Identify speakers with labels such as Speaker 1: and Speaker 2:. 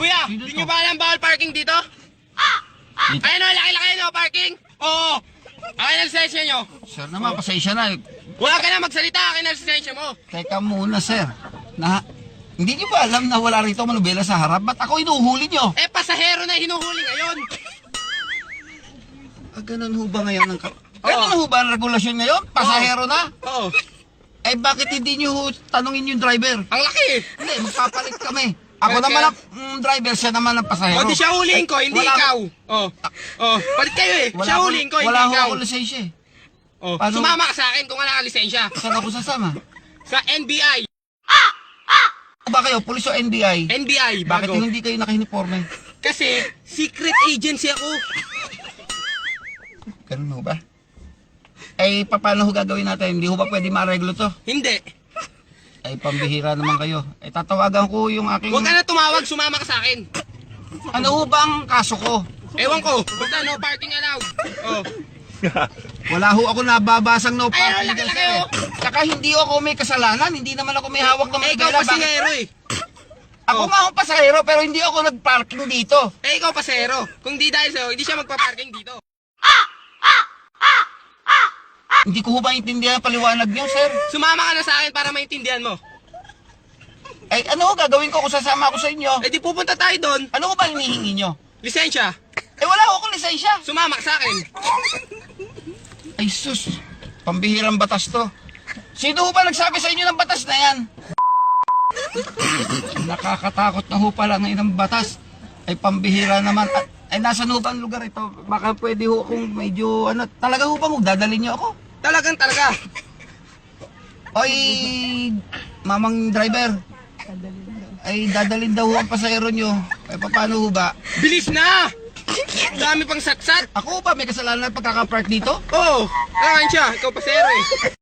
Speaker 1: Kuya,
Speaker 2: Sino
Speaker 1: di
Speaker 2: to?
Speaker 1: nyo ba alam bawal parking dito?
Speaker 2: Dito?
Speaker 1: Ayun o, laki-laki no, parking. Oo. Akin ang lisensya nyo.
Speaker 2: Sir naman, pasensya na.
Speaker 1: Wala ka na magsalita, akin ang lisensya mo.
Speaker 2: Teka muna, sir. Hindi niyo ba alam na wala rito manubela sa harap? Ba't ako inuhuli niyo?
Speaker 1: Eh, pasahero na hinuhuli ngayon.
Speaker 2: Ganun ho ba ngayon? Ganun ho ba ang regulasyon ngayon? Pasahero na?
Speaker 1: Oo.
Speaker 2: Eh bakit hindi niyo ho tanungin yung driver?
Speaker 1: Ang laki.
Speaker 2: Hindi, magpapalit kami. Ako
Speaker 1: Okay.
Speaker 2: naman ang driver, siya naman ang pasahero.
Speaker 1: O, di siya huliin ko, hindi
Speaker 2: Wala-
Speaker 1: ikaw. Oh, palit kayo eh. Siya huliin ko, hindi
Speaker 2: wala
Speaker 1: ikaw.
Speaker 2: ho ako lisensya eh.
Speaker 1: Oh,
Speaker 2: Paano?
Speaker 1: sumama ka sa akin kung wala ka lisensya.
Speaker 2: Saan ako sasama?
Speaker 1: Sa NBI.
Speaker 2: O ba kayo, pulis o NBI?
Speaker 1: NBI,
Speaker 2: Bakit
Speaker 1: bago.
Speaker 2: hindi kayo naka-uniforme?
Speaker 1: Kasi, secret agency ako.
Speaker 2: Ganun ho ba? Eh, paano ho gagawin natin? Hindi ho ba pwede mareglo to?
Speaker 1: Hindi.
Speaker 2: Ay, pambihira naman kayo. Eh, tatawagan ko yung aking...
Speaker 1: Huwag ka na tumawag, sumama ka sa akin.
Speaker 2: Ano ho ba ang kaso ko?
Speaker 1: Ewan ko, basta no parking allowed. Oh.
Speaker 2: Wala ho ako nababasang no
Speaker 1: Ay,
Speaker 2: parking
Speaker 1: laki
Speaker 2: dyan,
Speaker 1: laki
Speaker 2: sir,
Speaker 1: oh.
Speaker 2: eh. Saka hindi ako may kasalanan. Hindi naman ako may hawak ng
Speaker 1: Eh, ikaw
Speaker 2: manibela. Bakit?
Speaker 1: pasahero eh.
Speaker 2: Ako nga akong pasahero pero hindi ako nag-parking dito.
Speaker 1: Eh, ikaw pasahero. Kung di dahil sa'yo, hindi siya magpa-parking dito.
Speaker 2: Hindi ko ho ba intindihan ang paliwanag niyo, sir?
Speaker 1: Sumama ka na sa akin para maintindihan mo.
Speaker 2: Eh, ano ho gagawin ko kung sasama ako sa inyo?
Speaker 1: Eh, di pupunta tayo doon.
Speaker 2: Ano ho ba hinihingi niyo?
Speaker 1: Lisensya.
Speaker 2: Eh, wala ho akong lisensya.
Speaker 1: Sumama ka sa akin.
Speaker 2: Ay, sus. Pambihirang batas to. Sino ho ba nagsabi sa inyo ng batas na yan? Nakakatakot na ho pala ngayon ng batas. Ay, pambihira naman. Ay, nasa ho ba ang lugar ito? Baka pwede ho akong medyo, talaga ho bang dadalhin niyo ako?
Speaker 1: Talagang talaga.
Speaker 2: Oy, mamang driver. Ay, dadalhin daw ho ang pasahero nyo. Ay, paano ho ba?
Speaker 1: Bilis na! Dami pang satsat.
Speaker 2: Ako ba may kasalanan pagkakapark dito?
Speaker 1: Oo, kailangan siya. Ikaw pasahero eh.